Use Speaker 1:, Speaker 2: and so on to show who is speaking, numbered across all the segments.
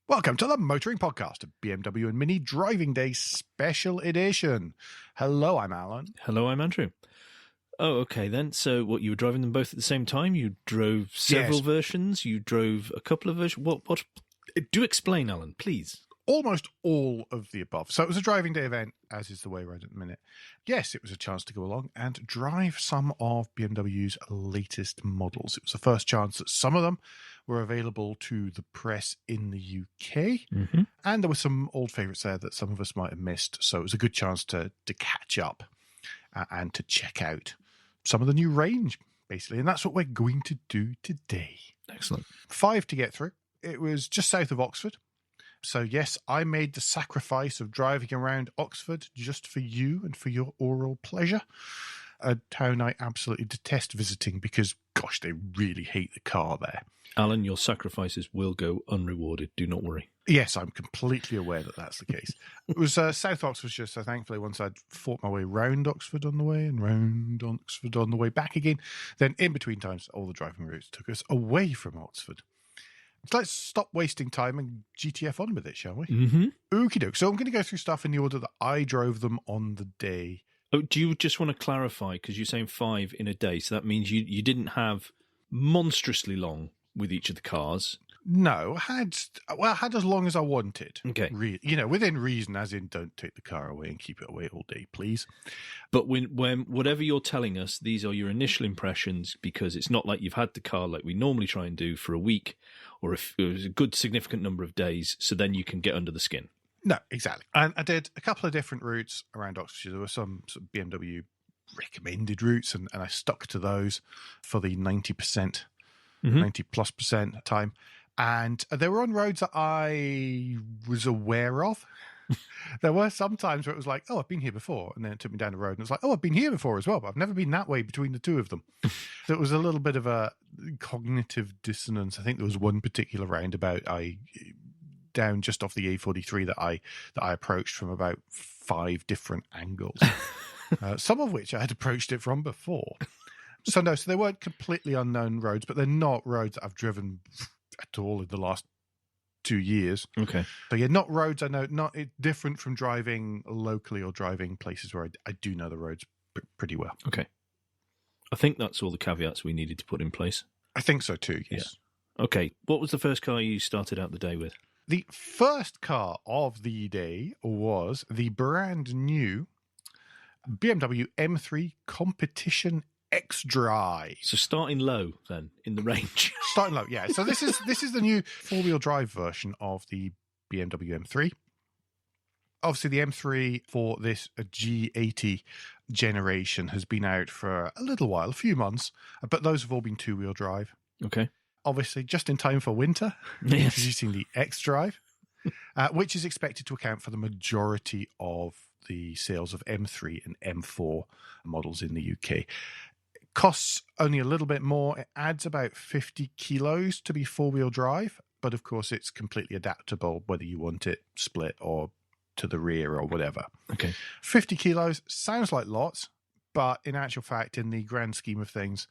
Speaker 1: Welcome to the Motoring Podcast, a BMW and Mini Driving Day Special Edition. Hello, I'm Alan.
Speaker 2: Hello, I'm Andrew. Oh, okay then. So what, you were driving them both at the same time? You drove several versions? You drove a couple of versions? What? Do explain, Alan, please.
Speaker 1: Almost all of the above. So it was a driving day event, as is the way right at the minute. Yes, it was a chance to go along and drive some of BMW's latest models. It was the first chance that some of them were available to the press in the UK.
Speaker 2: Mm-hmm.
Speaker 1: And there were some old favourites there that some of us might have missed. So it was a good chance to catch up and to check out some of the new range, basically. And that's what we're going to do today.
Speaker 2: Excellent.
Speaker 1: 5 to get through. It was just south of Oxford. So, yes, I made the sacrifice of driving around Oxford just for you and for your oral pleasure. A town I absolutely detest visiting because, gosh, they really hate the car there.
Speaker 2: Alan, your sacrifices will go unrewarded. Do not worry.
Speaker 1: Yes, I'm completely aware that that's the case. It was South Oxfordshire, so thankfully once I'd fought my way round Oxford on the way and round Oxford on the way back again, then in between times, all the driving routes took us away from Oxford. So let's stop wasting time and GTF on with it, shall we?
Speaker 2: Mm-hmm.
Speaker 1: Okie doke. So I'm going to go through stuff in the order that I drove them on the day.
Speaker 2: Oh, do you just want to clarify, because you're saying 5 in a day, so that means you didn't have monstrously long with each of the cars?
Speaker 1: No, I had as long as I wanted.
Speaker 2: Okay.
Speaker 1: Within reason, as in don't take the car away and keep it away all day, please.
Speaker 2: But when whatever you're telling us, these are your initial impressions, because it's not like you've had the car like we normally try and do for a week or a good significant number of days, so then you can get under the skin.
Speaker 1: No, exactly. And I did a couple of different routes around Oxfordshire. There were some sort of BMW recommended routes, and I stuck to those for the 90%, 90+% time. And they were on roads that I was aware of. There were some times where it was like, oh, I've been here before. And then it took me down the road and it was like, oh, I've been here before as well, but I've never been that way between the two of them. So it was a little bit of a cognitive dissonance. I think there was one particular roundabout down just off the A43 that I approached from about 5 different angles, some of which I had approached it from before. So they weren't completely unknown roads, but they're not roads that I've driven at all in the last 2 years.
Speaker 2: Okay.
Speaker 1: So yeah, not roads I know, not different from driving locally or driving places where I do know the roads pretty well.
Speaker 2: Okay. I think that's all the caveats we needed to put in place.
Speaker 1: I think so too, yes.
Speaker 2: Yeah. Okay. What was the first car you started out the day with?
Speaker 1: The first car of the day was the brand new BMW M3 Competition xDrive.
Speaker 2: So starting low then in the range.
Speaker 1: Starting low, yeah. So this is the new 4-wheel drive version of the BMW M3. Obviously, the M3 for this G80 generation has been out for a little while, a few months, but those have all been 2-wheel drive.
Speaker 2: Okay.
Speaker 1: Obviously, just in time for winter,
Speaker 2: yes.
Speaker 1: Introducing the xDrive, which is expected to account for the majority of the sales of M3 and M4 models in the UK. Costs only a little bit more. It adds about 50 kilos to be 4-wheel drive, but of course it's completely adaptable whether you want it split or to the rear or whatever.
Speaker 2: Okay.
Speaker 1: 50 kilos sounds like lots, but in actual fact, in the grand scheme of things,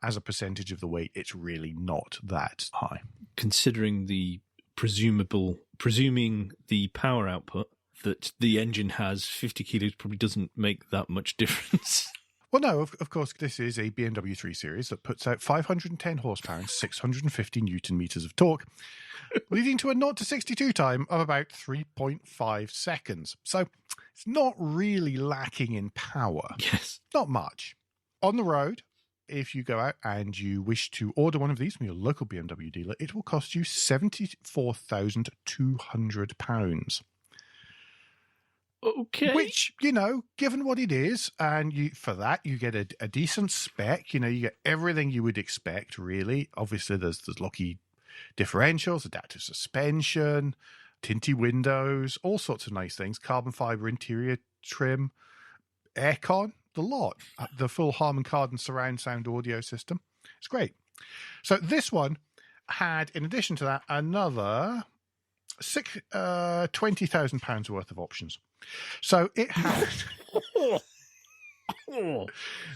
Speaker 1: as a percentage of the weight, it's really not that high.
Speaker 2: Considering the presuming the power output that the engine has, 50 kilos probably doesn't make that much difference.
Speaker 1: Well, no, of course, this is a BMW 3 Series that puts out 510 horsepower and 650 newton meters of torque, leading to a 0 to 62 time of about 3.5 seconds. So it's not really lacking in power.
Speaker 2: Yes.
Speaker 1: Not much. On the road, if you go out and you wish to order one of these from your local BMW dealer, it will cost you £74,200.
Speaker 2: Okay.
Speaker 1: Which, given what it is, and for that you get a decent spec, you get everything you would expect, really. Obviously, there's lucky differentials, adaptive suspension, tinty windows, all sorts of nice things, carbon fiber interior trim, aircon, the lot, the full Harman Kardon surround sound audio system. It's great. So this one had, in addition to that, another £20,000 worth of options. So it had.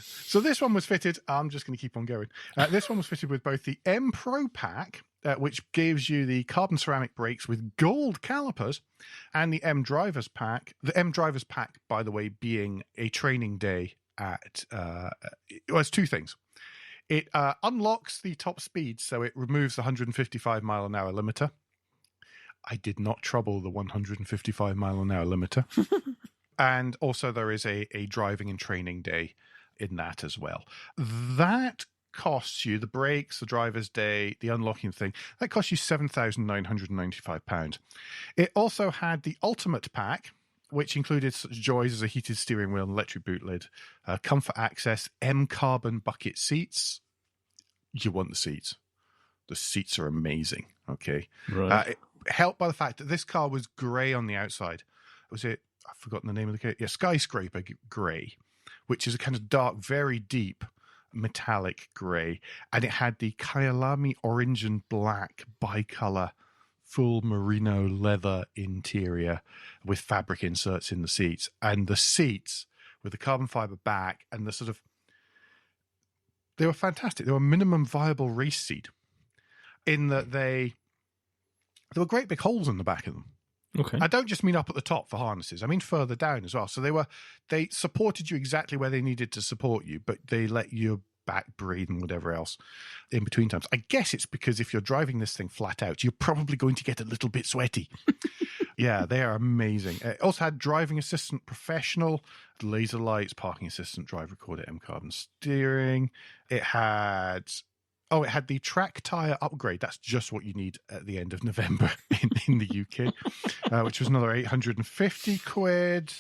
Speaker 1: So this one was fitted. I'm just going to keep on going. This one was fitted with both the M Pro pack which gives you the carbon ceramic brakes with gold calipers, and the M Drivers pack. The M Drivers pack, by the way, being a training day at it's two things. It unlocks the top speed, so it removes the 155 mile an hour limiter. I did not trouble the 155 mile an hour limiter. And also there is a driving and training day in that as well. That costs you, the brakes, the driver's day, the unlocking thing, that costs you £7,995. It also had the Ultimate Pack, which included such joys as a heated steering wheel and electric boot lid, comfort access, M Carbon bucket seats. You want the seats. The seats are amazing, okay?
Speaker 2: Right.
Speaker 1: Helped by the fact that this car was grey on the outside. Was it, I've forgotten the name of the car. Yeah, Skyscraper grey, which is a kind of dark, very deep metallic grey. And it had the Kyalami orange and black bicolor full merino leather interior with fabric inserts in the seats. And the seats with the carbon fiber back and the sort of, they were fantastic. They were minimum viable race seat in that there were great big holes in the back of them.
Speaker 2: Okay.
Speaker 1: I don't just mean up at the top for harnesses. I mean further down as well. So they supported you exactly where they needed to support you, but they let your back breathe and whatever else in between times. I guess it's because if you're driving this thing flat out, you're probably going to get a little bit sweaty. Yeah, they are amazing. It also had driving assistant professional, laser lights, parking assistant, drive recorder, M Carbon steering. It had the track tyre upgrade. That's just what you need at the end of November in the UK, which was another 850 quid.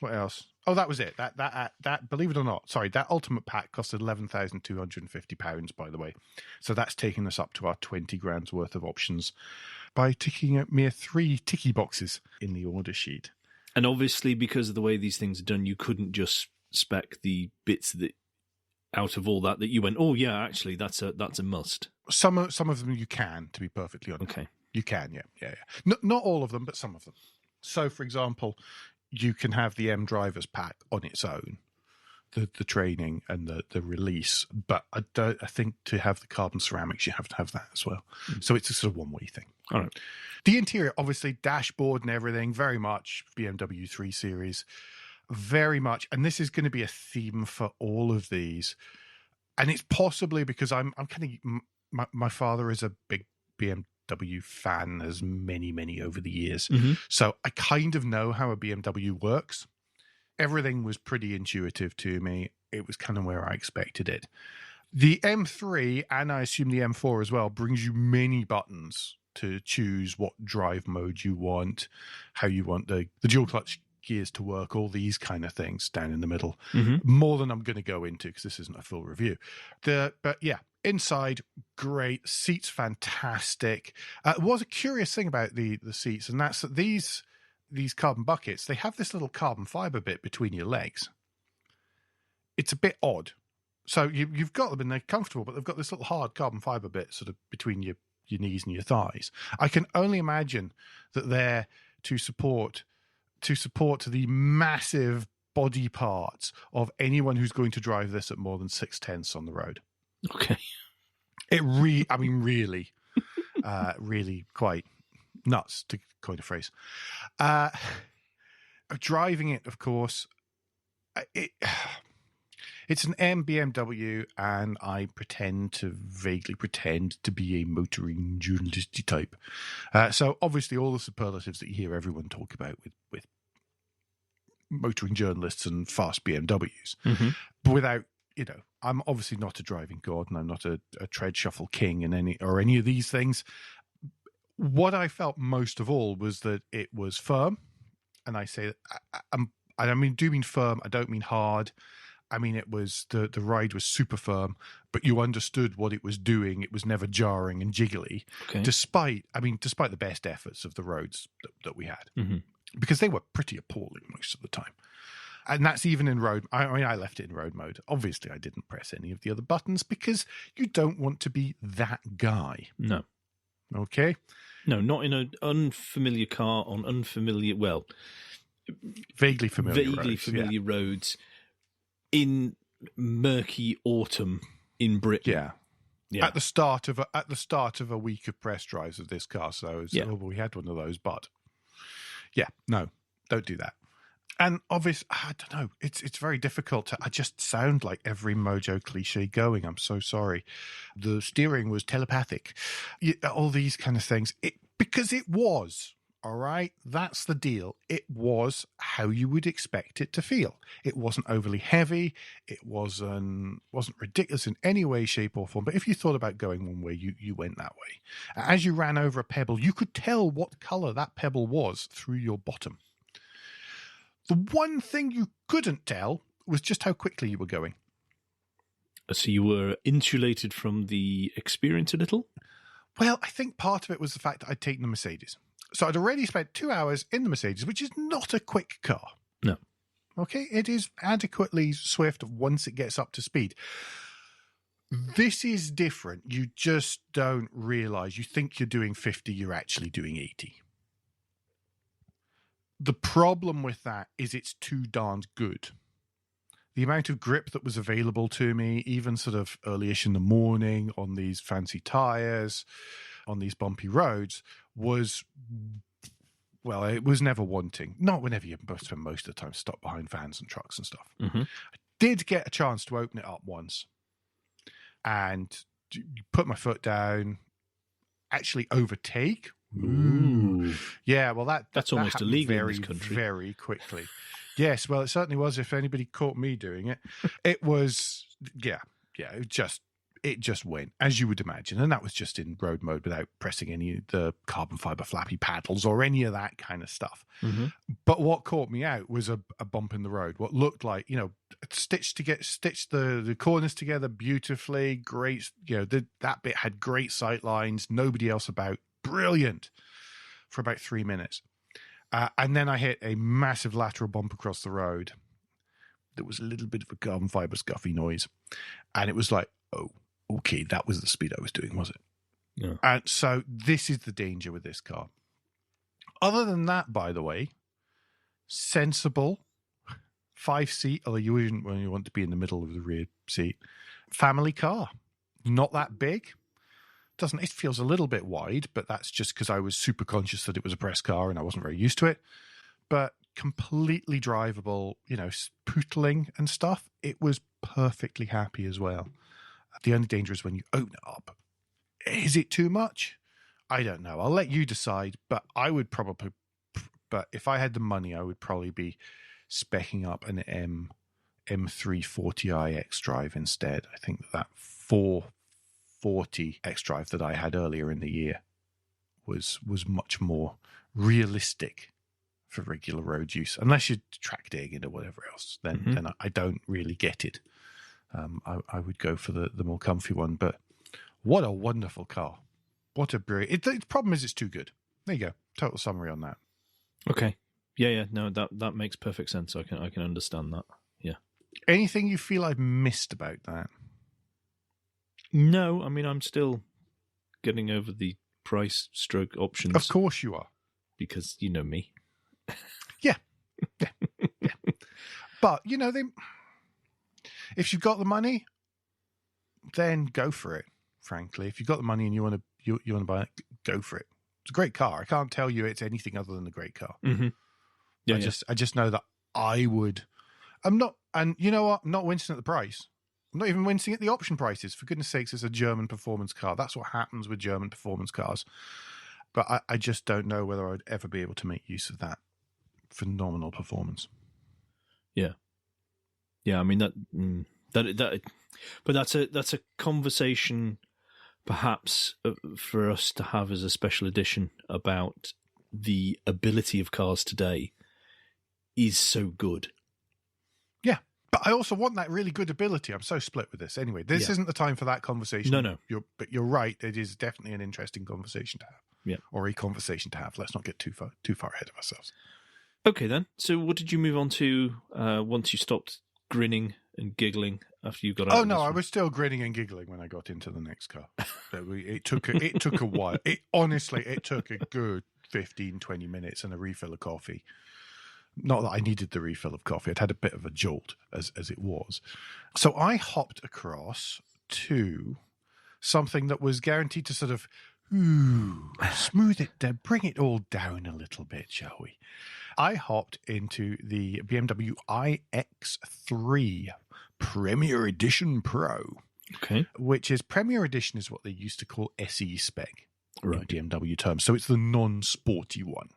Speaker 1: What else? Oh, that was it. That believe it or not, sorry, that Ultimate Pack costed £11,250, by the way. So that's taking us up to our 20 grand's worth of options by ticking a mere 3 ticky boxes in the order sheet.
Speaker 2: And obviously, because of the way these things are done, you couldn't just spec the bits that out of all that you went, oh yeah, actually that's a must.
Speaker 1: Some of them you can, to be perfectly honest.
Speaker 2: Okay,
Speaker 1: you can, yeah. Not all of them, but some of them. So, for example, you can have the M Drivers pack on its own, the training and the release. But I think to have the carbon ceramics, you have to have that as well. So it's a sort of one-way thing.
Speaker 2: All right.
Speaker 1: The interior, obviously, dashboard and everything, very much BMW 3 Series. Very much, and this is going to be a theme for all of these, and it's possibly because I'm kind of my father is a big BMW fan, as many over the years, so I kind of know how a BMW works. Everything was pretty intuitive to me. It was kind of where I expected it. The M3, and I assume the M4 as well, brings you many buttons to choose what drive mode you want, how you want the dual clutch gears to work, all these kind of things down in the middle. More than I'm going to go into because this isn't a full review. But yeah, inside, great. Seats, fantastic. It was a curious thing about the seats, and that's that these carbon buckets, they have this little carbon fiber bit between your legs. It's a bit odd. So you've got them and they're comfortable, but they've got this little hard carbon fiber bit sort of between your knees and your thighs. I can only imagine that they're to support the massive body parts of anyone who's going to drive this at more than 6/10 on the road.
Speaker 2: Okay.
Speaker 1: Really, really quite nuts, to coin a phrase. Driving it, of course, it's an M BMW, and I vaguely pretend to be a motoring journalist type. So obviously all the superlatives that you hear everyone talk about with motoring journalists and fast BMWs, but without, I'm obviously not a driving god, and I'm not a tread shuffle king in any of these things. What I felt most of all was that it was firm, and I say I do mean firm. I don't mean hard. I mean, it was the ride was super firm, but you understood what it was doing. It was never jarring and jiggly, despite the best efforts of the roads that we had, because they were pretty appalling most of the time. And that's even in road. I left it in road mode. Obviously, I didn't press any of the other buttons because you don't want to be that guy.
Speaker 2: No.
Speaker 1: Okay.
Speaker 2: No, not in an unfamiliar car on
Speaker 1: vaguely familiar
Speaker 2: roads in murky autumn in Britain. Yeah.
Speaker 1: at the start of a week of press drives of this car. So we had one of those, but yeah, no, don't do that. And obviously, I don't know. It's very difficult I just sound like every Mojo cliche going. I'm so sorry. The steering was telepathic. All these kind of things. Because it was. All right, that's the deal. It was how you would expect it to feel. It wasn't overly heavy. It wasn't ridiculous in any way, shape, or form. But if you thought about going one way, you went that way. As you ran over a pebble, you could tell what color that pebble was through your bottom. The one thing you couldn't tell was just how quickly you were going.
Speaker 2: So you were insulated from the experience a little?
Speaker 1: Well, I think part of it was the fact that I'd taken the Mercedes. So I'd already spent 2 hours in the Mercedes, which is not a quick car.
Speaker 2: No.
Speaker 1: Okay, it is adequately swift once it gets up to speed. This is different. You just don't realize. You think you're doing 50, you're actually doing 80. The problem with that is it's too darned good. The amount of grip that was available to me, even sort of early-ish in the morning on these fancy tires, on these bumpy roads, was, well, it was never wanting. Not whenever you spend most of the time stuck behind vans and trucks and stuff.
Speaker 2: Mm-hmm.
Speaker 1: I did get a chance to open it up once and put my foot down, actually overtake.
Speaker 2: Ooh.
Speaker 1: Yeah, well, that's
Speaker 2: almost illegal in this
Speaker 1: very,
Speaker 2: country.
Speaker 1: very quickly. Yes, well, it certainly was. If anybody caught me doing it, it was, it just went, as you would imagine. And that was just in road mode without pressing any of the carbon fiber flappy paddles or any of that kind of stuff.
Speaker 2: Mm-hmm.
Speaker 1: But what caught me out was a bump in the road. What looked like, stitched the corners together beautifully. Great, that bit had great sight lines. Nobody else about. Brilliant for about 3 minutes. And then I hit a massive lateral bump across the road. There was a little bit of a carbon fiber scuffy noise. And it was like, oh, okay, that was the speed I was doing, was it?
Speaker 2: Yeah.
Speaker 1: And so this is the danger with this car. Other than that, by the way, sensible, 5-seat, although you wouldn't when you want to be in the middle of the rear seat, family car, not that big. It feels a little bit wide, but that's just because I was super conscious that it was a press car and I wasn't very used to it. But completely drivable, pootling and stuff. It was perfectly happy as well. The only danger is when you open it up. Is it too much? I don't know. I'll let you decide, but if I had the money, I would probably be speccing up an M340i xDrive instead. I think that 440 xDrive that I had earlier in the year was much more realistic for regular road use. Unless you're track digging or whatever else, then I don't really get it. I would go for the more comfy one. But what a wonderful car! What a brilliant! The problem is it's too good. There you go. Total summary on that.
Speaker 2: Okay. Yeah. No, that makes perfect sense. I can understand that. Yeah.
Speaker 1: Anything you feel I've missed about that?
Speaker 2: No, I mean, I'm still getting over the price stroke options.
Speaker 1: Of course you are.
Speaker 2: Because you know me.
Speaker 1: Yeah. But, if you've got the money, then go for it, frankly. If you've got the money and you want to buy it, go for it. It's a great car. I can't tell you it's anything other than a great car.
Speaker 2: Mm-hmm. Yeah,
Speaker 1: I just know that I would. I'm not, and you know what? I'm not wincing at the price. I'm not even wincing at the option prices. For goodness sakes, it's a German performance car. That's what happens with German performance cars. But I just don't know whether I'd ever be able to make use of that phenomenal performance.
Speaker 2: Yeah. I mean but that's a conversation, perhaps for us to have as a special edition about the ability of cars today is so good.
Speaker 1: Yeah. But I also want that really good ability. I'm so split with this. Anyway, this isn't the time for that conversation.
Speaker 2: No.
Speaker 1: But you're right. It is definitely an interesting conversation to have.
Speaker 2: Yeah.
Speaker 1: Or a conversation to have. Let's not get too far ahead of ourselves.
Speaker 2: Okay, then. So what did you move on to once you stopped grinning and giggling after you got out?
Speaker 1: Oh, no, I was still grinning and giggling when I got into the next car. It took a while. It took a good 15, 20 minutes and a refill of coffee. Not that I needed the refill of coffee. I'd had a bit of a jolt as it was. So I hopped across to something that was guaranteed to sort of smooth it down, bring it all down a little bit, shall we? I hopped into the BMW iX3 Premier Edition Pro.
Speaker 2: Okay.
Speaker 1: Which is Premier Edition is what they used to call SE spec
Speaker 2: Right.
Speaker 1: in BMW terms. So it's the non-sporty one.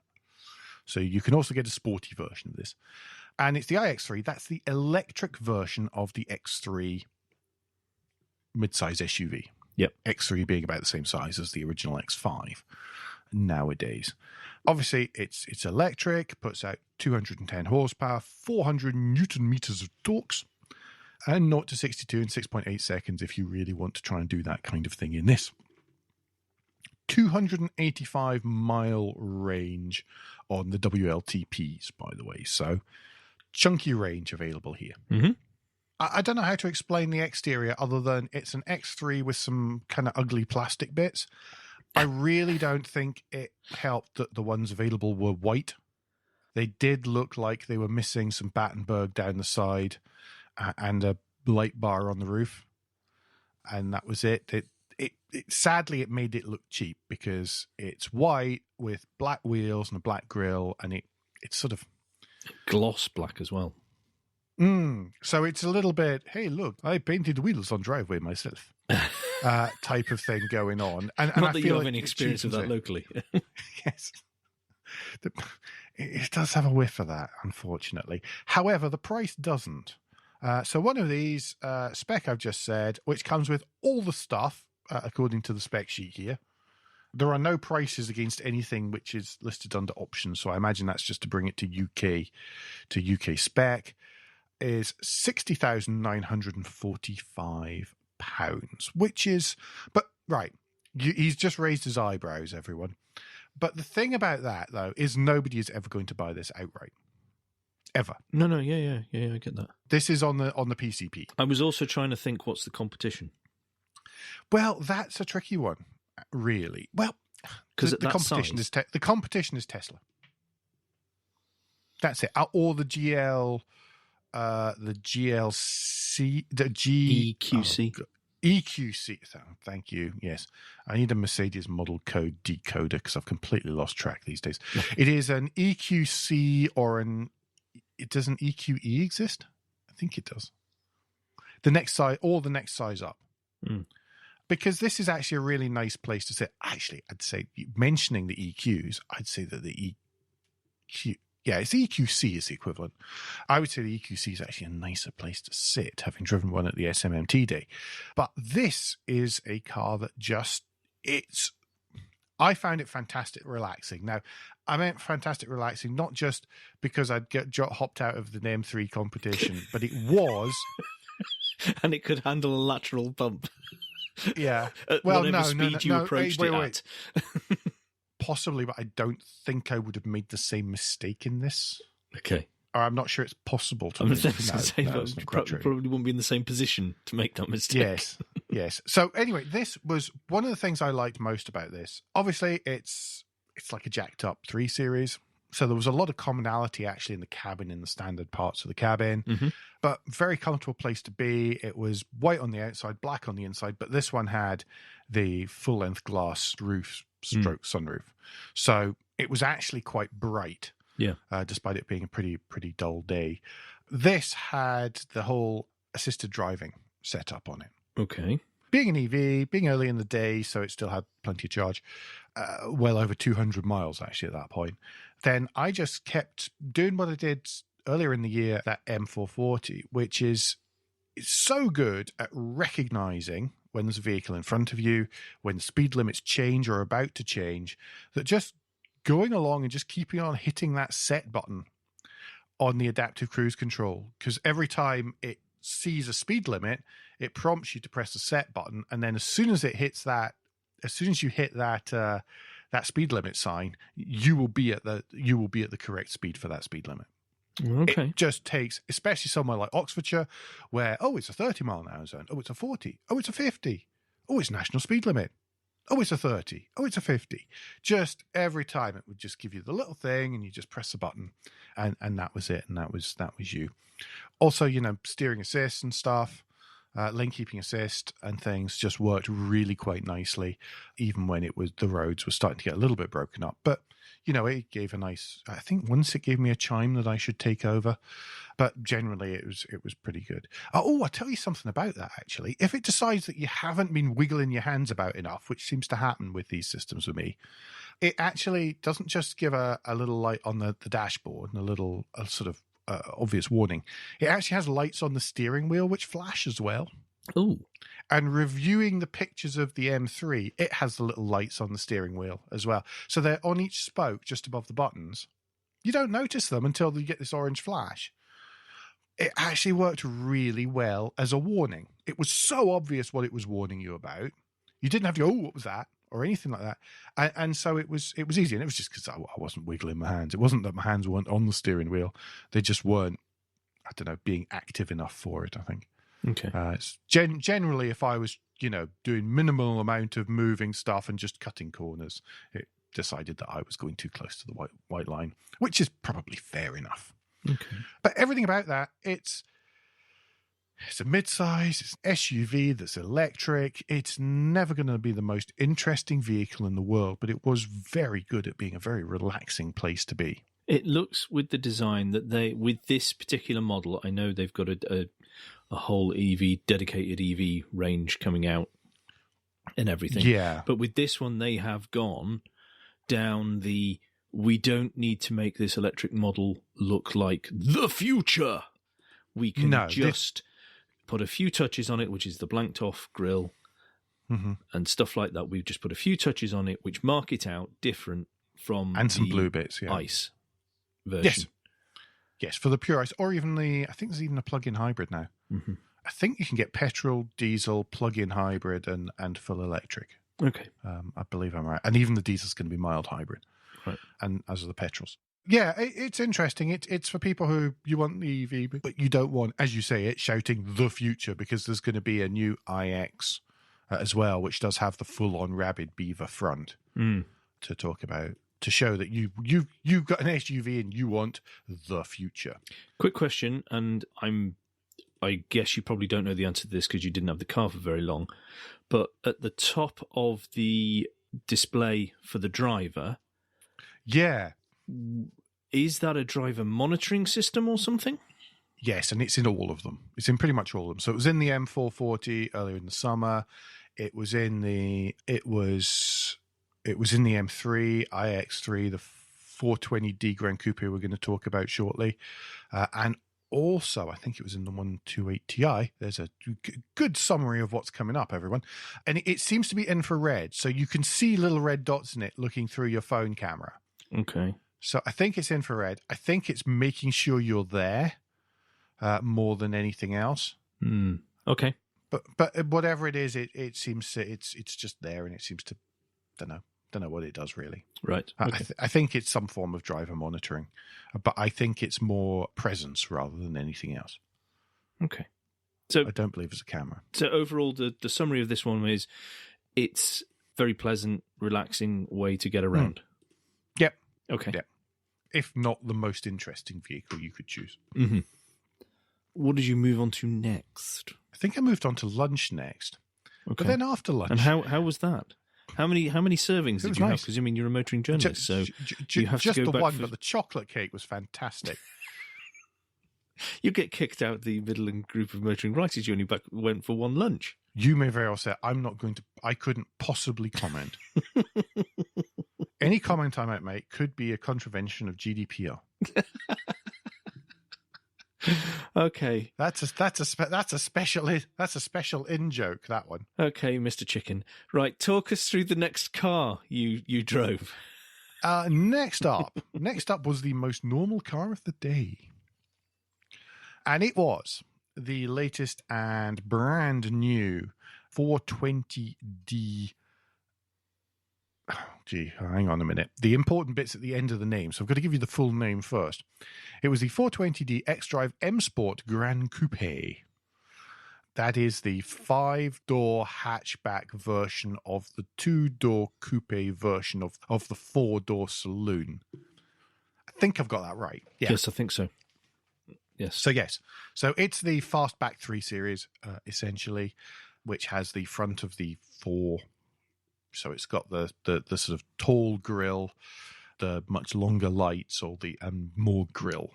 Speaker 1: So you can also get a sporty version of this. And it's the iX3. That's the electric version of the X3 midsize SUV.
Speaker 2: Yep.
Speaker 1: X3 being about the same size as the original X5 nowadays. Obviously, it's electric, puts out 210 horsepower, 400 Newton meters of torque, and 0 to 62 in 6.8 seconds if you really want to try and do that kind of thing in this. 285-mile range on the WLTPs, by the way. So, chunky range available here.
Speaker 2: Mm-hmm.
Speaker 1: I don't know how to explain the exterior other than it's an X3 with some kind of ugly plastic bits. I really don't think it helped that the ones available were white. They did look like they were missing some Battenberg down the side and a light bar on the roof, and that was it. It sadly it made it look cheap because it's white with black wheels and a black grille, and it's sort of
Speaker 2: gloss black as well.
Speaker 1: So it's a little bit, hey, look, I painted wheels on driveway myself, type of thing going on. And
Speaker 2: Not
Speaker 1: I
Speaker 2: that
Speaker 1: feel
Speaker 2: you have
Speaker 1: like
Speaker 2: any experience of that locally.
Speaker 1: Yes. It does have a whiff of that, unfortunately. However, the price doesn't. So one of these, spec I've just said, which comes with all the stuff, according to the spec sheet here. There are no prices against anything which is listed under options, so I imagine that's just to bring it to UK spec, is £60,945, which is... But, right, he's just raised his eyebrows, everyone. But the thing about that, though, is nobody is ever going to buy this outright. Ever.
Speaker 2: No, yeah, I get that.
Speaker 1: This is on the PCP.
Speaker 2: I was also trying to think, what's the competition?
Speaker 1: Well, that's a tricky one, really. Well,
Speaker 2: because
Speaker 1: the competition is the competition is Tesla. That's it. Or the GLC, the
Speaker 2: EQC.
Speaker 1: EQC. Thank you. Yes, I need a Mercedes model code decoder because I've completely lost track these days. It is an EQC or does an EQE exist? I think it does. The next size up. Because this is actually a really nice place to sit. Actually, I'd say, mentioning the EQs, I'd say that the it's the EQC is the equivalent. I would say the EQC is actually a nicer place to sit, having driven one at the SMMT day. But this is a car that I found it fantastic relaxing. Now, I meant fantastic relaxing, not just because I'd hopped out of the M3 competition, but it was...
Speaker 2: and it could handle a lateral bump.
Speaker 1: Yeah.
Speaker 2: At whatever speed you approached it at.
Speaker 1: Possibly, but I don't think I would have made the same mistake in this.
Speaker 2: Okay.
Speaker 1: Or I'm not sure it's possible to.
Speaker 2: Probably wouldn't be in the same position to make that mistake.
Speaker 1: Yes. So anyway, this was one of the things I liked most about this. Obviously, it's like a jacked up 3 Series. So there was a lot of commonality actually in the cabin, in the standard parts of the cabin, but very comfortable place to be. It was white on the outside, black on the inside, but this one had the full length glass roof stroke sunroof. So it was actually quite bright, despite it being a pretty dull day. This had the whole assisted driving setup on it.
Speaker 2: Okay.
Speaker 1: Being an EV, being early in the day, so it still had plenty of charge, well over 200 miles actually at that point. Then I just kept doing what I did earlier in the year, that M440, which is so good at recognizing when there's a vehicle in front of you, when speed limits change or are about to change, that just going along and just keeping on hitting that set button on the adaptive cruise control, because every time it sees a speed limit, it prompts you to press the set button, and then as soon as you hit that speed limit sign, you will be at the correct speed for that speed limit.
Speaker 2: Okay.
Speaker 1: It just takes, especially somewhere like Oxfordshire, where it's a 30-mile-an-hour zone, it's a 40, it's a 50, it's national speed limit, it's a 30, it's a 50. Just every time it would just give you the little thing, and you just press the button, and that was it, and that was you. Also, steering assist and stuff. lane keeping assist and things just worked really quite nicely, even when the roads were starting to get a little bit broken up. But, it gave a nice, I think once it gave me a chime that I should take over, but generally it was pretty good. Oh, I'll tell you something about that, actually. If it decides that you haven't been wiggling your hands about enough, which seems to happen with these systems with me, it actually doesn't just give a little light on the dashboard and a sort of obvious warning. It actually has lights on the steering wheel, which flash as well.
Speaker 2: Oh.
Speaker 1: And reviewing the pictures of the M3, it has the little lights on the steering wheel as well. So they're on each spoke just above the buttons. You don't notice them until you get this orange flash. It actually worked really well as a warning. It was so obvious what it was warning you about. You didn't have to go, what was that? Or anything like that. And so it was easy. And it was just because I wasn't wiggling my hands. It wasn't that my hands weren't on the steering wheel. They just weren't, I don't know, being active enough for it, I think.
Speaker 2: Okay.
Speaker 1: It's generally, if I was, doing minimal amount of moving stuff and just cutting corners, it decided that I was going too close to the white line, which is probably fair enough.
Speaker 2: Okay.
Speaker 1: But everything about that, it's a mid-size, it's an SUV that's electric. It's never going to be the most interesting vehicle in the world, but it was very good at being a very relaxing place to be.
Speaker 2: It looks, with the design that with this particular model, I know they've got a whole dedicated EV range coming out and everything.
Speaker 1: Yeah.
Speaker 2: But with this one, they have gone down we don't need to make this electric model look like the future. We can put a few touches on it, which is the blanked off grille and stuff like that. We've just put a few touches on it, which mark it out different from
Speaker 1: and some blue bits, yeah.
Speaker 2: ICE version.
Speaker 1: Yes, for the pure ICE, or even I think there's even a plug-in hybrid now. Mm-hmm. I think you can get petrol, diesel, plug-in hybrid, and full electric.
Speaker 2: Okay.
Speaker 1: I believe I'm right. And even the diesel's going to be mild hybrid.
Speaker 2: Right. And
Speaker 1: as are the petrols. Yeah, it's interesting. It's for people who you want the EV, but you don't want, as you say, it shouting the future, because there's going to be a new iX as well, which does have the full-on rabid beaver front to talk about, to show that you've got an SUV and you want the future.
Speaker 2: Quick question, and I guess you probably don't know the answer to this because you didn't have the car for very long, but at the top of the display for the driver,
Speaker 1: yeah,
Speaker 2: is that a driver monitoring system or something?
Speaker 1: Yes, and it's in all of them. It's in pretty much all of them. So it was in the M440 earlier in the summer. It was in the M3, iX3, the 420D Grand Coupe we're going to talk about shortly, and also I think it was in the 128 Ti. There's a good summary of what's coming up, everyone, and it seems to be infrared, so you can see little red dots in it looking through your phone camera.
Speaker 2: Okay.
Speaker 1: So I think it's infrared. I think it's making sure you're there more than anything else.
Speaker 2: Okay.
Speaker 1: But whatever it is, it seems to, it's just there, and it seems to, don't know what it does really.
Speaker 2: Right. Okay.
Speaker 1: I think it's some form of driver monitoring, but I think it's more presence rather than anything else.
Speaker 2: Okay. So
Speaker 1: I don't believe it's a camera.
Speaker 2: So overall, the summary of this one is it's very pleasant, relaxing way to get around.
Speaker 1: Yep.
Speaker 2: Okay.
Speaker 1: Yep. If not the most interesting vehicle you could choose.
Speaker 2: Mm-hmm. What did you move on to next?
Speaker 1: I think I moved on to lunch next.
Speaker 2: Okay.
Speaker 1: But then after lunch.
Speaker 2: And how was that? How many servings did you have? Because, I mean, you're a motoring journalist, so you have
Speaker 1: just
Speaker 2: to go
Speaker 1: the
Speaker 2: back
Speaker 1: one, but the chocolate cake was fantastic.
Speaker 2: You get kicked out the middle group of motoring writers. You only went for one lunch.
Speaker 1: You may very well say, I couldn't possibly comment. Any comment I might make could be a contravention of GDPR.
Speaker 2: Okay,
Speaker 1: that's a special in joke, that one.
Speaker 2: Okay, Mr. Chicken. Right, talk us through the next car you drove.
Speaker 1: Next up was the most normal car of the day, and it was the latest and brand new 420D. Oh, gee, hang on a minute. The important bit's at the end of the name, so I've got to give you the full name first. It was the 420D xDrive M Sport Grand Coupe. That is the 5-door hatchback version of the 2-door coupe version of the 4-door saloon. I think I've got that right. Yeah.
Speaker 2: Yes, I think so. Yes.
Speaker 1: So it's the Fastback 3 Series, essentially, which has the front of the 4. So it's got the sort of tall grille, the much longer lights, or the more grille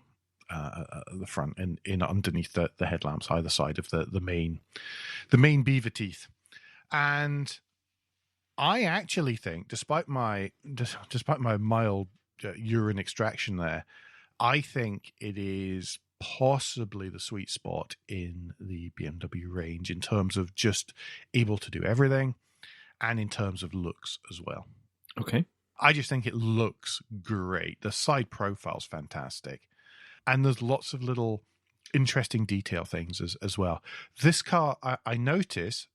Speaker 1: at the front and in underneath the headlamps either side of the main beaver teeth. And I actually think, despite my mild urine extraction there, I think it is possibly the sweet spot in the BMW range in terms of just able to do everything and in ters of looks as well.
Speaker 2: Okay.
Speaker 1: I just think it looks great. The side profile's fantastic. And there's lots of little interesting detail things as well. This car, I notice,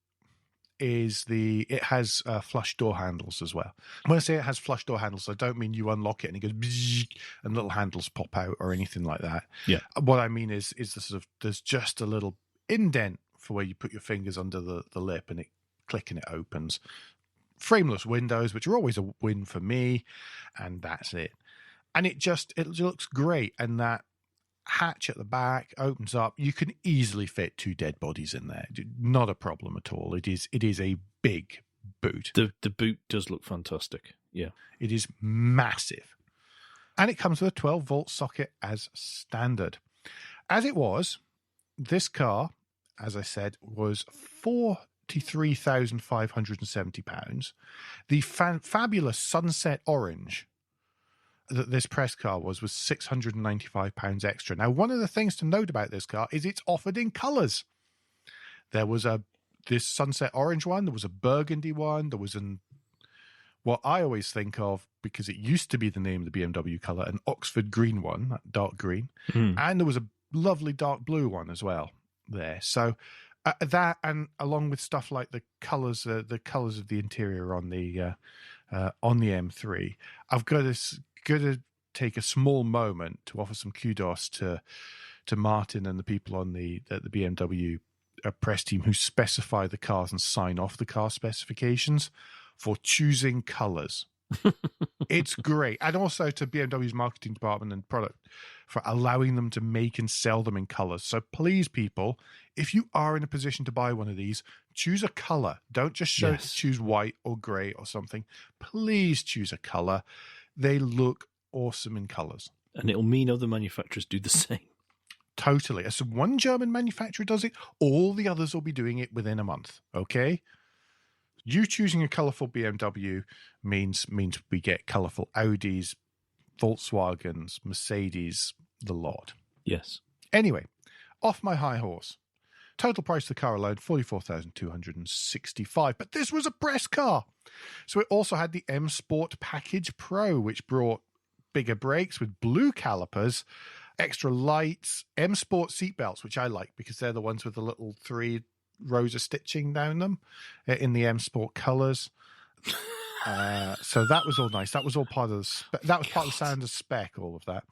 Speaker 1: it has flush door handles as well. When I say it has flush door handles, I don't mean you unlock it and it goes bzzz, and little handles pop out or anything like that.
Speaker 2: Yeah.
Speaker 1: What I mean is the sort of, there's just a little indent for where you put your fingers under the lip and it click and it opens. Frameless windows, which are always a win for me, and that's it. And it looks great, and that hatch at the back opens up. You can easily fit 2 dead bodies in there. Not a problem at all. It is a big boot.
Speaker 2: The boot does look fantastic. Yeah.
Speaker 1: It is massive. And it comes with a 12-volt socket as standard. As it was, this car, as I said, was £43,570. The fabulous Sunset Orange that this press car was £695 extra. Now, one of the things to note about this car is it's offered in colours. There was this Sunset Orange one, there was a burgundy one, there was what I always think of, because it used to be the name of the BMW colour, an Oxford green one, that dark green, and there was a lovely dark blue one as well there. So that, and along with stuff like the colours of the interior on the M3, I've got to take a small moment to offer some kudos to Martin and the people on the BMW press team who specify the cars and sign off the car specifications for choosing colours. It's great. And also to BMW's marketing department and product for allowing them to make and sell them in colours. So please, people, if you are in a position to buy one of these, choose a colour. Don't just choose white or grey or something. Please choose a colour. They look awesome in colours.
Speaker 2: And it'll mean other manufacturers do the same.
Speaker 1: Totally. As one German manufacturer does it, all the others will be doing it within a month. Okay? You choosing a colourful BMW means we get colourful Audis, Volkswagens, Mercedes, the lot.
Speaker 2: Yes.
Speaker 1: Anyway, off my high horse. Total price of the car alone, $44,265. But this was a press car. So it also had the M Sport Package Pro, which brought bigger brakes with blue calipers, extra lights, M Sport seatbelts, which I like because they're the ones with the little 3 rows of stitching down them in the M Sport colours. So that was all nice. That was all part of that was part of the standard spec, all of that.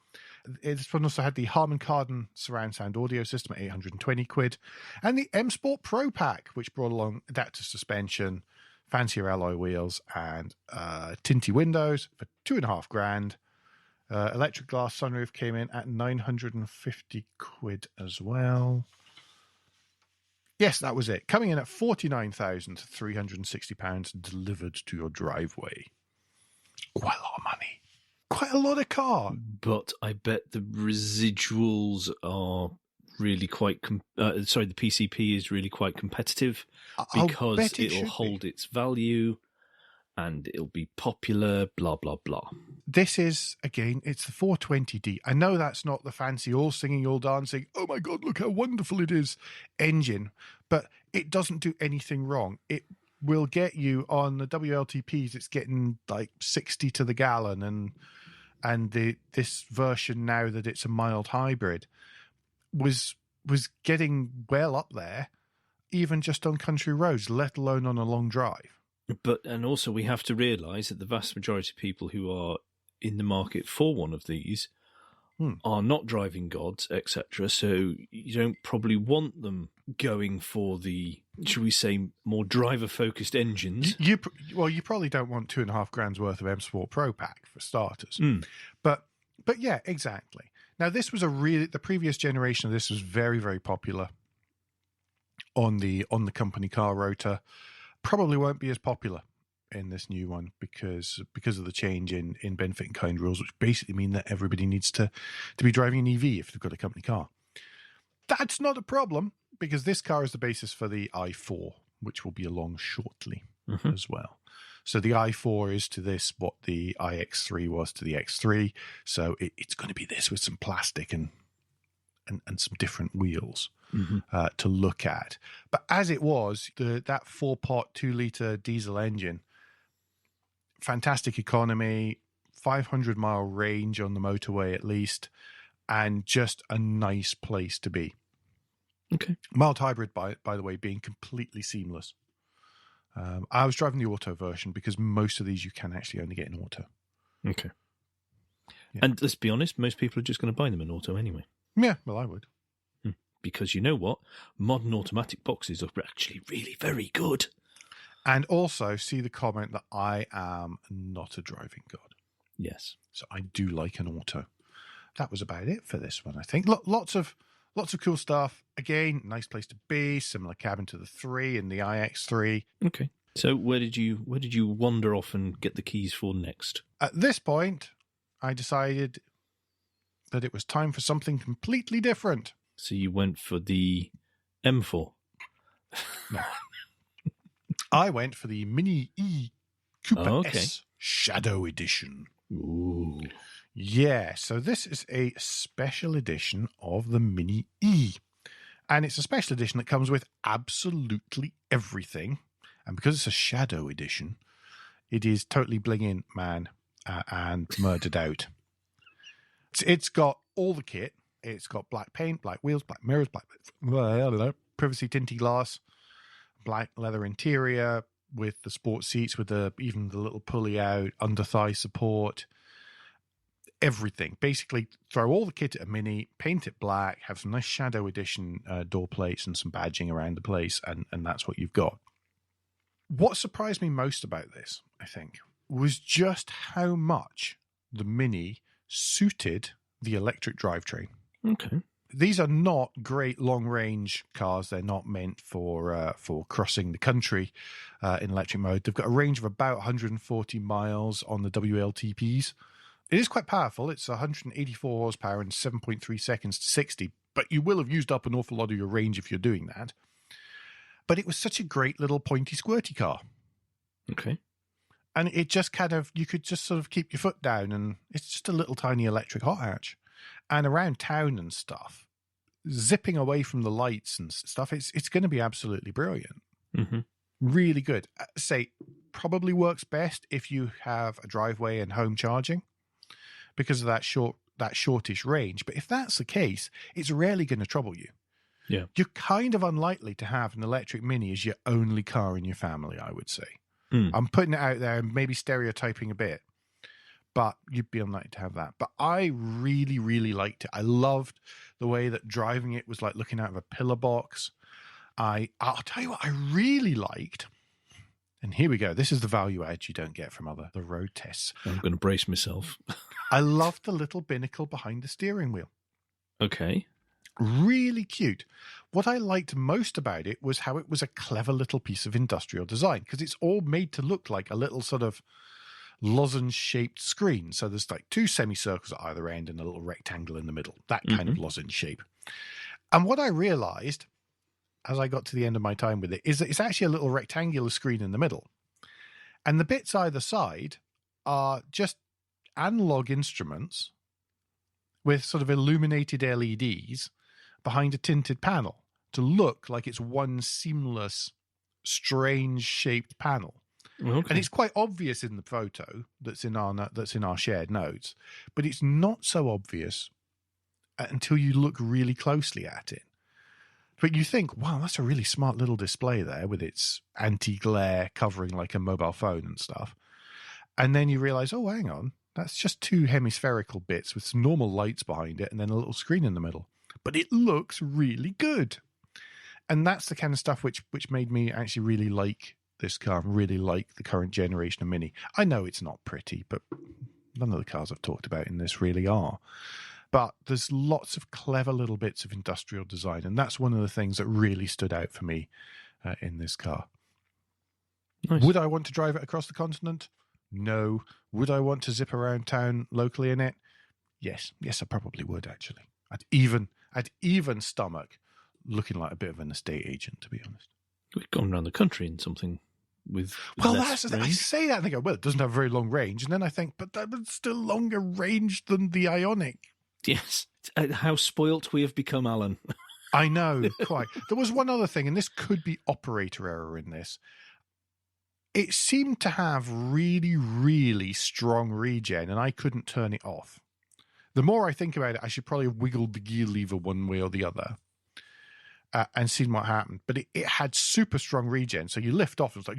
Speaker 1: This one also had the Harman Kardon surround sound audio system at £820, and the M Sport Pro Pack, which brought along adaptive suspension, fancier alloy wheels, and tinty windows for £2,500. Electric glass sunroof came in at £950 as well. Yes, that was it. Coming in at £49,360 delivered to your driveway. Quite a lot of money. Quite a lot of car.
Speaker 2: But I bet the residuals are really quite... the PCP is really quite competitive because it'll hold its value and it'll be popular, blah, blah, blah.
Speaker 1: This is, again, it's the 420D. I know that's not the fancy all singing, all dancing, oh my God, look how wonderful it is engine, but it doesn't do anything wrong. It will get you on the WLTPs, it's getting like 60 to the gallon, and this version now that it's a mild hybrid was getting well up there, even just on country roads, let alone on a long drive.
Speaker 2: And also we have to realise that the vast majority of people who are in the market for one of these are not driving gods, etc. So you don't probably want them going for the, should we say, more driver-focused engines.
Speaker 1: You probably don't want $2,500 worth of M Sport Pro Pack for starters. But yeah, exactly. Now, this was the previous generation of this was very, very popular on the company car rotor. Probably won't be as popular in this new one because of the change in benefit in kind rules, which basically mean that everybody needs to be driving an EV if they've got a company car. That's not a problem because this car is the basis for the i4, which will be along shortly as well. So the i4 is to this what the iX3 was to the X3. So it's going to be this with some plastic and some different wheels to look at. But as it was, that 4-pot 2-litre diesel engine, fantastic economy, 500-mile range on the motorway at least, and just a nice place to be.
Speaker 2: Okay.
Speaker 1: Mild hybrid, by the way, being completely seamless. I was driving the auto version because most of these you can actually only get in auto.
Speaker 2: Okay. Yeah. And let's be honest, most people are just going to buy them in auto anyway.
Speaker 1: Yeah, well, I would.
Speaker 2: Because you know what? Modern automatic boxes are actually really very good.
Speaker 1: And also see the comment that I am not a driving god.
Speaker 2: Yes.
Speaker 1: So I do like an auto. That was about it for this one, I think. Lots of cool stuff. Again, nice place to be. Similar cabin to the 3 and the iX3.
Speaker 2: Okay. So where did you wander off and get the keys for next?
Speaker 1: At this point, I decided that it was time for something completely different.
Speaker 2: So you went for the M4?
Speaker 1: No. I went for the Mini E Cooper S Shadow Edition.
Speaker 2: Ooh.
Speaker 1: Yeah, so this is a special edition of the Mini E. And it's a special edition that comes with absolutely everything. And because it's a Shadow Edition, it is totally bling-in, man, and murdered out. It's got all the kit. It's got black paint, black wheels, black mirrors, privacy tinted glass, black leather interior with the sports seats, with even the little pulley out, under thigh support, everything. Basically, throw all the kit at a Mini, paint it black, have some nice Shadow Edition door plates and some badging around the place, and that's what you've got. What surprised me most about this, I think, was just how much the Mini suited the electric drivetrain.
Speaker 2: Okay.
Speaker 1: These are not great long-range cars. They're not meant for crossing the country in electric mode. They've got a range of about 140 miles on the WLTPs. It is quite powerful. It's 184 horsepower and 7.3 seconds to 60, but you will have used up an awful lot of your range if you're doing that. But it was such a great little pointy squirty car.
Speaker 2: Okay.
Speaker 1: And it just you could just sort of keep your foot down, and it's just a little tiny electric hot hatch. And around town and stuff, zipping away from the lights and stuff, it's going to be absolutely brilliant.
Speaker 2: Mm-hmm.
Speaker 1: Really good. Say, probably works best if you have a driveway and home charging because of that shortish range. But if that's the case, it's rarely going to trouble you.
Speaker 2: Yeah. You're
Speaker 1: kind of unlikely to have an electric Mini as your only car in your family, I would say.
Speaker 2: Mm.
Speaker 1: I'm putting it out there and maybe stereotyping a bit, but you'd be unlikely to have that. But I really, really liked it. I loved the way that driving it was like looking out of a pillar box. I'll tell you what I really liked, and here we go. This is the value add you don't get from the road tests.
Speaker 2: I'm going to brace myself.
Speaker 1: I loved the little binnacle behind the steering wheel.
Speaker 2: Okay.
Speaker 1: Really cute. What I liked most about it was how it was a clever little piece of industrial design, because it's all made to look like a little sort of lozenge-shaped screen. So there's like two semicircles at either end and a little rectangle in the middle, that kind of lozenge shape. And what I realized as I got to the end of my time with it is that it's actually a little rectangular screen in the middle. And the bits either side are just analog instruments with sort of illuminated LEDs behind a tinted panel to look like it's one seamless, strange-shaped panel.
Speaker 2: Okay.
Speaker 1: And it's quite obvious in the photo that's in our shared notes, but it's not so obvious until you look really closely at it. But you think, wow, that's a really smart little display there with its anti-glare covering like a mobile phone and stuff. And then you realize, oh, hang on, that's just two hemispherical bits with some normal lights behind it and then a little screen in the middle. But it looks really good. And that's the kind of stuff which made me actually really like this car, really like the current generation of Mini. I know it's not pretty, but none of the cars I've talked about in this really are. But there's lots of clever little bits of industrial design, and that's one of the things that really stood out for me in this car.
Speaker 2: Nice.
Speaker 1: Would I want to drive it across the continent? No. Would I want to zip around town locally in it? Yes. Yes, I probably would, actually. I'd even stomach looking like a bit of an estate agent, to be honest.
Speaker 2: We've gone around the country in something with
Speaker 1: I say that and I go, well, it doesn't have very long range. And then I think, but that was still longer range than the Ioniq.
Speaker 2: Yes. How spoilt we have become, Alan.
Speaker 1: I know, quite. There was one other thing, and this could be operator error in this. It seemed to have really, really strong regen, and I couldn't turn it off. The more I think about it, I should probably have wiggled the gear lever one way or the other and seen what happened. But it had super strong regen, so you lift off, and it's like...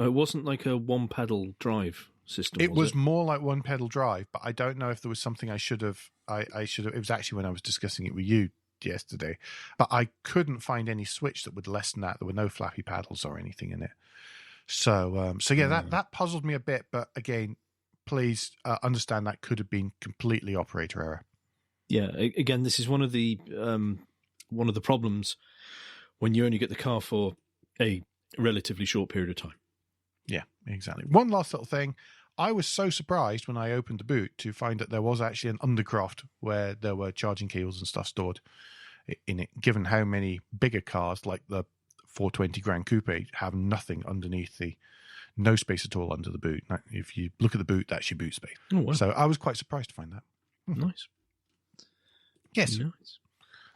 Speaker 2: it wasn't like a one-pedal drive system,
Speaker 1: It was more like one-pedal drive, but I don't know if there was something I should have... It was actually when I was discussing it with you yesterday, but I couldn't find any switch that would lessen that. There were no flappy paddles or anything in it. So that puzzled me a bit, but again... Please understand that could have been completely operator error.
Speaker 2: Yeah, again, this is one of the problems when you only get the car for a relatively short period of time.
Speaker 1: Yeah, exactly. One last little thing. I was so surprised when I opened the boot to find that there was actually an undercroft where there were charging cables and stuff stored in it, given how many bigger cars like the 420 Grand Coupe have nothing underneath no space at all under the boot. If you look at the boot, that's your boot space.
Speaker 2: Oh, wow.
Speaker 1: So I was quite surprised to find that.
Speaker 2: Nice.
Speaker 1: Yes.
Speaker 2: Nice.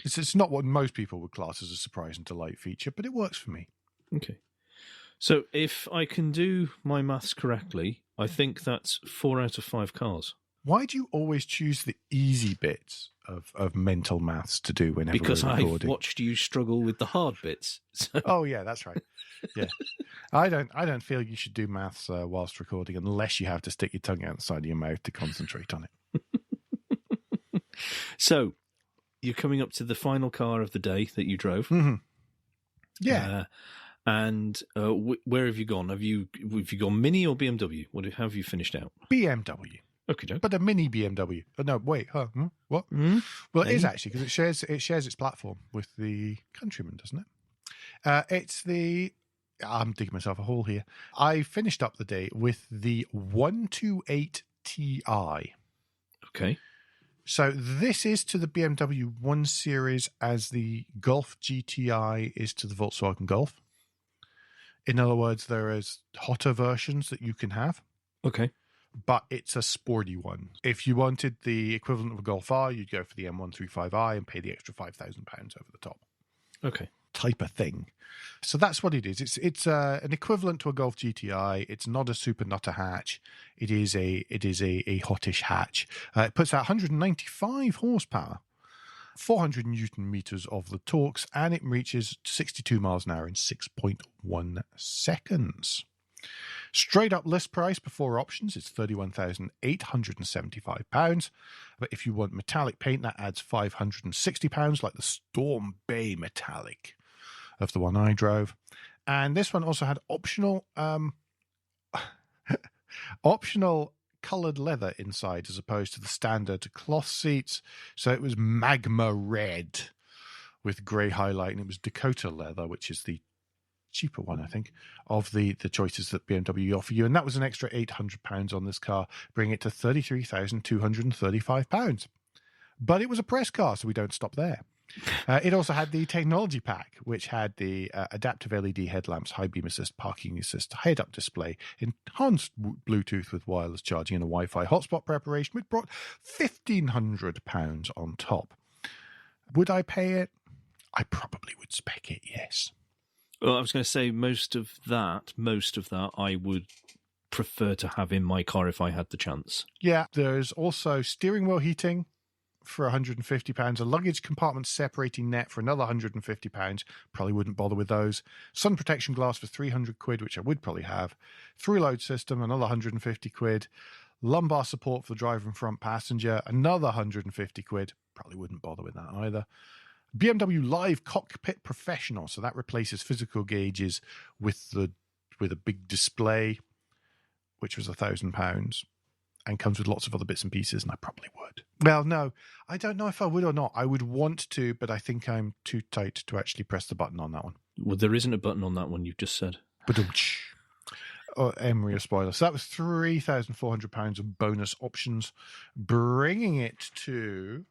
Speaker 1: It's not what most people would class as a surprise and delight feature, but it works for me.
Speaker 2: Okay. So if I can do my maths correctly, I think that's 4 out of 5 cars.
Speaker 1: Why do you always choose the easy bits of mental maths to do whenever
Speaker 2: because
Speaker 1: we're recording?
Speaker 2: I've watched you struggle with the hard bits. So.
Speaker 1: Oh yeah, that's right. Yeah, I don't feel you should do maths whilst recording unless you have to stick your tongue out the side of your mouth to concentrate on it.
Speaker 2: So you're coming up to the final car of the day that you drove.
Speaker 1: Mm-hmm. Yeah.
Speaker 2: And where have you gone? Have you gone Mini or BMW? What have you finished out?
Speaker 1: BMW.
Speaker 2: Okay,
Speaker 1: but a mini BMW. Oh, no, wait. What?
Speaker 2: Mm-hmm.
Speaker 1: Well, it is actually because it shares its platform with the Countryman, doesn't it? It's the. I'm digging myself a hole here. I finished up the day with the 128 Ti.
Speaker 2: Okay.
Speaker 1: So this is to the BMW 1 Series as the Golf GTI is to the Volkswagen Golf. In other words, there is hotter versions that you can have.
Speaker 2: Okay.
Speaker 1: But it's a sporty one. If you wanted the equivalent of a Golf R, you'd go for the M135i and pay the extra £5,000 over the top.
Speaker 2: Okay.
Speaker 1: Type of thing. So that's what it is. It's an equivalent to a Golf GTI. It's not a super nutter hatch. It is a hottish hatch. It puts out 195 horsepower, 400 Newton meters of the torques, and it reaches 62 miles an hour in 6.1 seconds. Straight up list price before options is £31,875. But if you want metallic paint, that adds £560, like the Storm Bay metallic of the one I drove. And this one also had optional coloured leather inside as opposed to the standard cloth seats. So it was magma red with grey highlight, and it was Dakota leather, which is the cheaper one, I think, of the choices that BMW offer you. And that was an extra £800 on this car, bringing it to £33,235. But it was a press car, so we don't stop there. It also had the technology pack, which had the adaptive LED headlamps, high beam assist, parking assist, head-up display, enhanced Bluetooth with wireless charging, and a Wi-Fi hotspot preparation, which brought £1,500 on top. Would I pay it? I probably would spec it, yes.
Speaker 2: Well, I was going to say most of that I would prefer to have in my car if I had the chance. Yeah,
Speaker 1: there's also steering wheel heating for £150, a luggage compartment separating net for another £150. Probably wouldn't bother with those. Sun protection glass for £300, which I would probably have. Through load system, another £150. Lumbar support for the driver and front passenger, another £150. Probably wouldn't bother with that either. BMW Live Cockpit Professional, so that replaces physical gauges with a big display, which was £1,000. and comes with lots of other bits and pieces, and I probably would. Well, no, I don't know if I would or not. I would want to, but I think I'm too tight to actually press the button on that one.
Speaker 2: Well, there isn't a button on that one you've just said.
Speaker 1: Oh, Emery of spoiler. So that was £3,400 of bonus options, bringing it to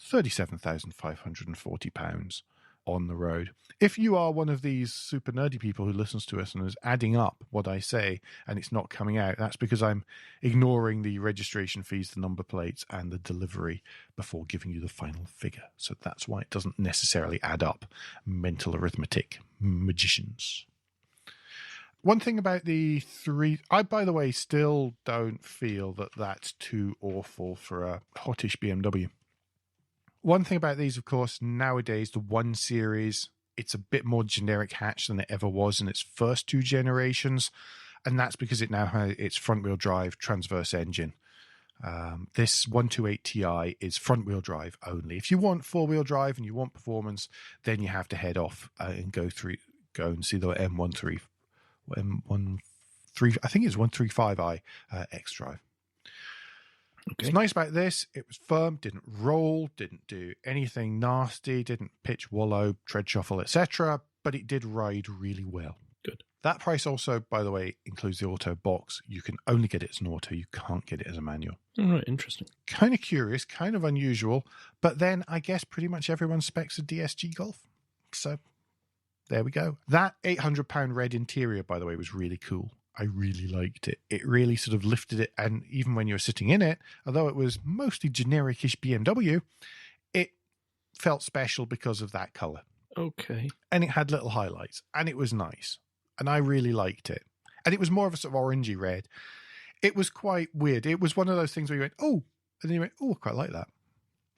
Speaker 1: £37,540 on the road. If you are one of these super nerdy people who listens to us and is adding up what I say and it's not coming out, that's because I'm ignoring the registration fees, the number plates, and the delivery before giving you the final figure. So that's why it doesn't necessarily add up. Mental arithmetic magicians. One thing about the three, I, by the way, still don't feel that that's too awful for a hottish BMW. One thing about these, of course, nowadays, the 1 Series, it's a bit more generic hatch than it ever was in its first 2 generations. And that's because it now has its front-wheel drive transverse engine. This 128 Ti is front-wheel drive only. If you want 4-wheel drive and you want performance, then you have to head off and go and see the M13, I think it's 135i xDrive.
Speaker 2: Okay.
Speaker 1: What's nice about this, it was firm, didn't roll, didn't do anything nasty, didn't pitch, wallow, tread shuffle, etc., but it did ride really well.
Speaker 2: Good.
Speaker 1: That price also, by the way, includes the auto box. You can only get it as an auto. You can't get it as a manual.
Speaker 2: All right, interesting.
Speaker 1: Kind of curious, kind of unusual, but then I guess pretty much everyone specs a DSG Golf. So there we go. That £800 red interior, by the way, was really cool. I really liked it. It really sort of lifted it, and even when you were sitting in it, although it was mostly generic-ish BMW, it felt special because of that colour.
Speaker 2: Okay.
Speaker 1: And it had little highlights, and it was nice, and I really liked it. And it was more of a sort of orangey red. It was quite weird. It was one of those things where you went, oh, and then you went, oh, I quite like that.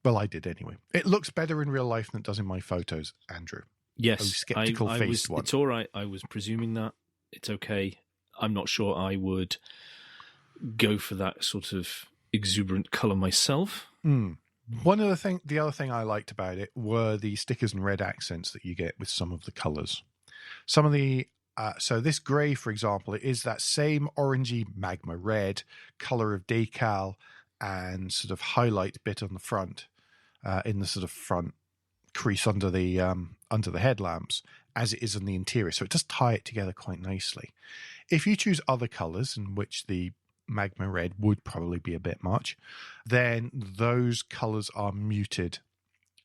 Speaker 1: Well, I did anyway. It looks better in real life than it does in my photos, Andrew.
Speaker 2: Yes.
Speaker 1: Oh, skeptical-faced one.
Speaker 2: It's all right. I was presuming that. It's okay. I'm not sure I would go for that sort of exuberant colour myself.
Speaker 1: The other thing I liked about it were the stickers and red accents that you get with some of the colours. Some of the so this grey, for example, it is that same orangey magma red colour of decal and sort of highlight bit on the front, in the sort of front crease under the headlamps, as it is on the interior. So it does tie it together quite nicely. If you choose other colours, in which the magma red would probably be a bit much, then those colours are muted.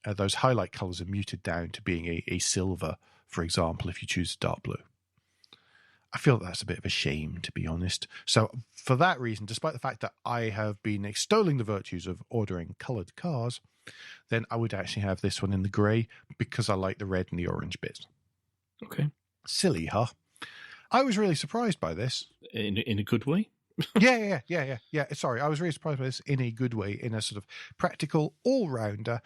Speaker 1: Those highlight colours are muted down to being a silver, for example, if you choose dark blue. I feel that's a bit of a shame, to be honest. So for that reason, despite the fact that I have been extolling the virtues of ordering coloured cars, then I would actually have this one in the grey because I like the red and the orange bits.
Speaker 2: Okay.
Speaker 1: Silly, huh? I was really surprised by this.
Speaker 2: In a good way?
Speaker 1: Yeah. Sorry, I was really surprised by this in a good way, in a sort of practical all-rounder.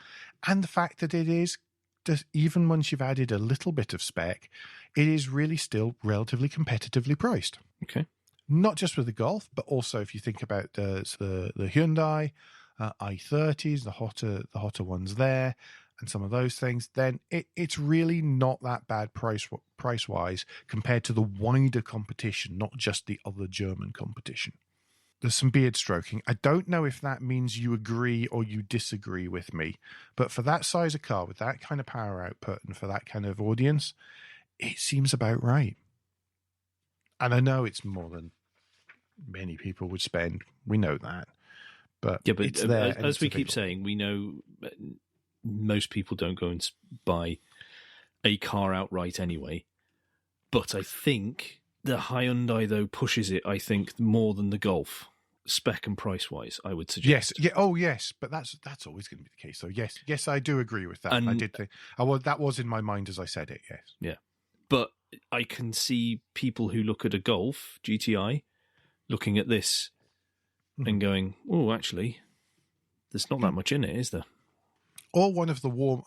Speaker 1: And the fact that it is, just, even once you've added a little bit of spec, it is really still relatively competitively priced.
Speaker 2: Okay.
Speaker 1: Not just with the Golf, but also if you think about the Hyundai i30s, the hotter ones there, and some of those things, then it's really not that bad price-wise compared to the wider competition, not just the other German competition. There's some beard stroking. I don't know if that means you agree or you disagree with me, but for that size of car, with that kind of power output and for that kind of audience, it seems about right. And I know it's more than many people would spend. We know that. But it's there.
Speaker 2: As we keep saying, we know most people don't go and buy a car outright anyway. But I think the Hyundai, though, pushes it, I think, more than the Golf, spec and price-wise, I would suggest.
Speaker 1: Yes. Yeah. Oh, yes. But that's always going to be the case. So, yes, I do agree with that. And I did think... that was in my mind as I said it, yes.
Speaker 2: Yeah. But I can see people who look at a Golf GTI looking at this and going, oh, actually, there's not that much in it, is there?
Speaker 1: Or one of the warmer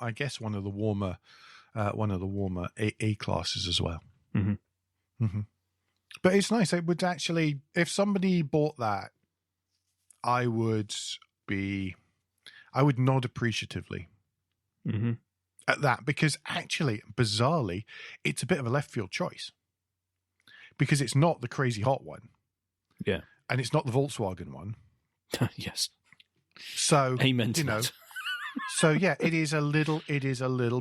Speaker 1: A classes as well.
Speaker 2: Mm-hmm.
Speaker 1: Mm-hmm. But it's nice. It would actually, if somebody bought that, I would nod appreciatively at that, because actually, bizarrely, it's a bit of a left field choice because it's not the crazy hot one.
Speaker 2: Yeah.
Speaker 1: and it's not the Volkswagen one.
Speaker 2: Yes.
Speaker 1: So,
Speaker 2: Amen to that.
Speaker 1: So yeah, it is a little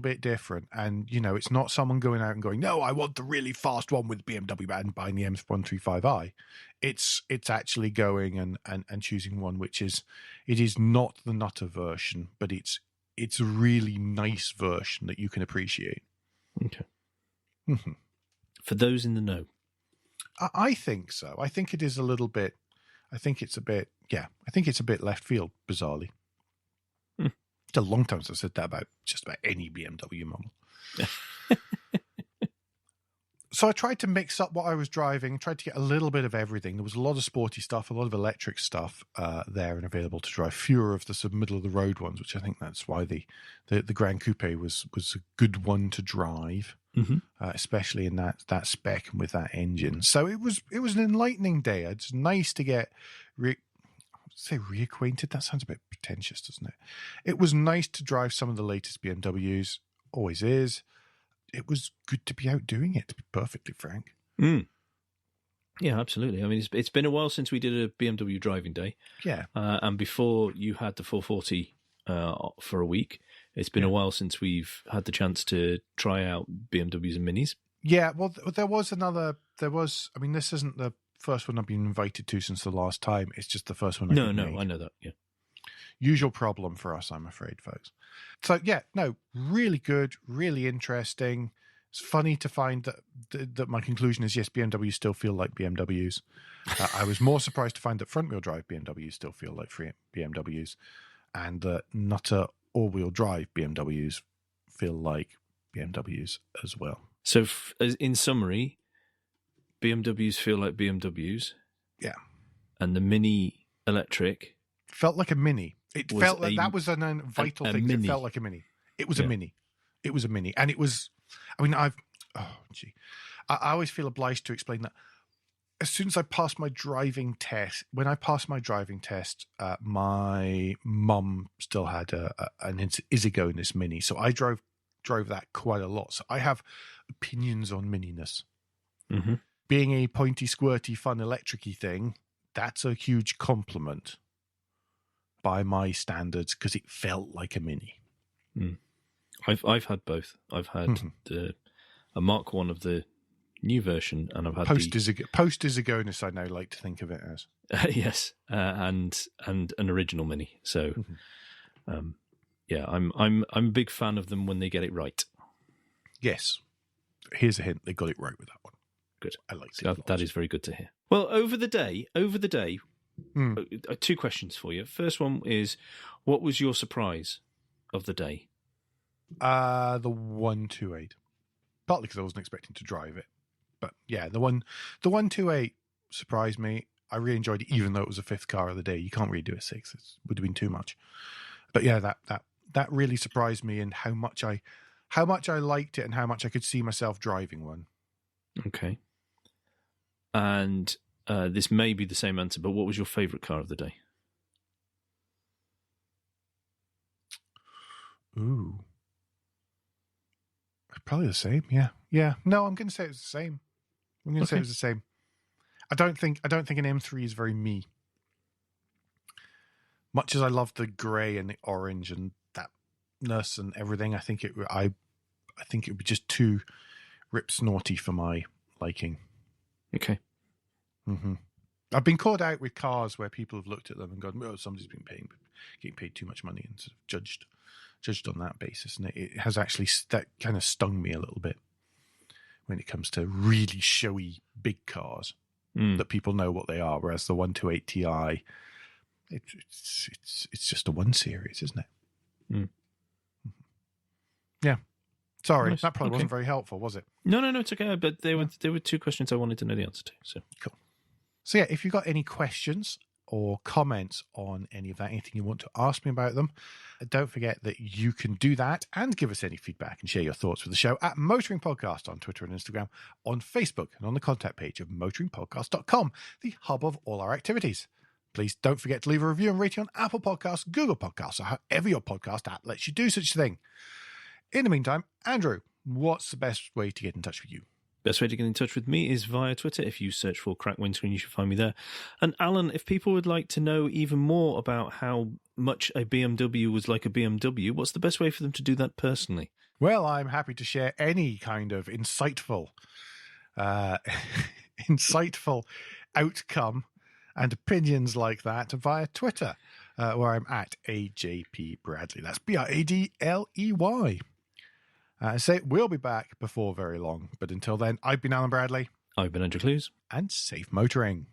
Speaker 1: bit different. And, it's not someone going out and going, no, I want the really fast one with BMW and buying the M135i. It's actually going and choosing one, it is not the Nutter version, but it's a really nice version that you can appreciate.
Speaker 2: Okay. Mm-hmm. For those in the know.
Speaker 1: I think so. I think it is a little bit, I think it's a bit left field, bizarrely. It's a long time since I said that about just about any BMW model. So I tried to mix up what I was driving, tried to get a little bit of everything. There was a lot of sporty stuff, a lot of electric stuff there and available to drive. Fewer of the sort of middle of the road ones, which I think that's why the Grand Coupe was a good one to drive, especially in that spec and with that engine. So it was an enlightening day. It's nice to get reacquainted. That sounds a bit pretentious, doesn't it? It was nice to drive some of the latest BMWs. Always is. It was good to be out doing it, to be perfectly frank.
Speaker 2: Mm. Yeah, absolutely. I mean, it's been a while since we did a BMW driving day.
Speaker 1: Yeah.
Speaker 2: And before you had the 440 for a week, it's been a while since we've had the chance to try out BMWs and Minis.
Speaker 1: Yeah, well, I mean, this isn't the first one I've been invited to since the last time. It's just the first one.
Speaker 2: I know that. Yeah.
Speaker 1: Usual problem for us, I'm afraid, folks. So yeah, no, really good, really interesting. It's funny to find that my conclusion is yes, BMWs still feel like BMWs. I was more surprised to find that front-wheel drive BMWs still feel like BMWs, and that Nutter all-wheel drive BMWs feel like BMWs as well.
Speaker 2: So, in summary, BMWs feel like BMWs.
Speaker 1: Yeah.
Speaker 2: And the Mini electric
Speaker 1: felt like a Mini. It felt like that was a vital thing. It felt like a Mini. It was a Mini. It was a Mini. And it was, I mean, I always feel obliged to explain that. As soon as I passed my driving test, my mum still had an Izigo in this Mini. So I drove that quite a lot. So I have opinions on Mininess.
Speaker 2: Mm-hmm.
Speaker 1: Being a pointy, squirty, fun, electric-y thing, that's a huge compliment by my standards because it felt like a Mini.
Speaker 2: Mm. I've had both. I've had a Mark 1 of the new version, and I've had
Speaker 1: post-Izigonus, I now like to think of it as.
Speaker 2: Yes, and an original Mini. So, yeah, I'm a big fan of them when they get it right.
Speaker 1: Yes, here's a hint: they got it right with that one.
Speaker 2: Good.
Speaker 1: I like it.
Speaker 2: That is very good to hear. Well, over the day, two questions for you. First one is, what was your surprise of the day?
Speaker 1: The 128. Partly because I wasn't expecting to drive it, but yeah, the 128 surprised me. I really enjoyed it, even though it was a fifth car of the day. You can't really do a sixth; it would have been too much. But yeah, that really surprised me in how much I liked it and how much I could see myself driving one.
Speaker 2: Okay. And this may be the same answer, but what was your favourite car of the day?
Speaker 1: Ooh. Probably the same, yeah. Yeah. No, I'm going to say it was the same. I'm going to say it was the same. I don't think an M3 is very me. Much as I love the grey and the orange and thatness and everything, I think it would be just too rip snorty for my liking.
Speaker 2: Okay.
Speaker 1: Mm-hmm. I've been caught out with cars where people have looked at them and gone, "Oh, somebody's been getting paid too much money," and sort of judged on that basis. And it has actually that kind of stung me a little bit when it comes to really showy big cars that people know what they are. Whereas the 128 Ti, it's just a 1 Series, isn't it?
Speaker 2: Mm.
Speaker 1: Yeah. Sorry,
Speaker 2: nice.
Speaker 1: That probably wasn't very helpful, was it?
Speaker 2: No, it's okay. But there were two questions I wanted to know the answer to. So
Speaker 1: cool. So yeah, if you've got any questions or comments on any of that, anything you want to ask me about them, don't forget that you can do that and give us any feedback and share your thoughts with the show at Motoring Podcast on Twitter and Instagram, on Facebook, and on the contact page of motoringpodcast.com, the hub of all our activities. Please don't forget to leave a review and rating on Apple Podcasts, Google Podcasts, or however your podcast app lets you do such a thing. In the meantime, Andrew, what's the best way to get in touch with you?
Speaker 2: Best way to get in touch with me is via Twitter. If you search for Crack Windscreen, you should find me there. And Alan, if people would like to know even more about how much a BMW was like a BMW, what's the best way for them to do that personally?
Speaker 1: Well, I'm happy to share any kind of insightful outcome and opinions like that via Twitter, where I'm at AJP Bradley. That's BRADLEY. So we'll be back before very long. But until then, I've been Alan Bradley.
Speaker 2: I've been Andrew Clues.
Speaker 1: And safe motoring.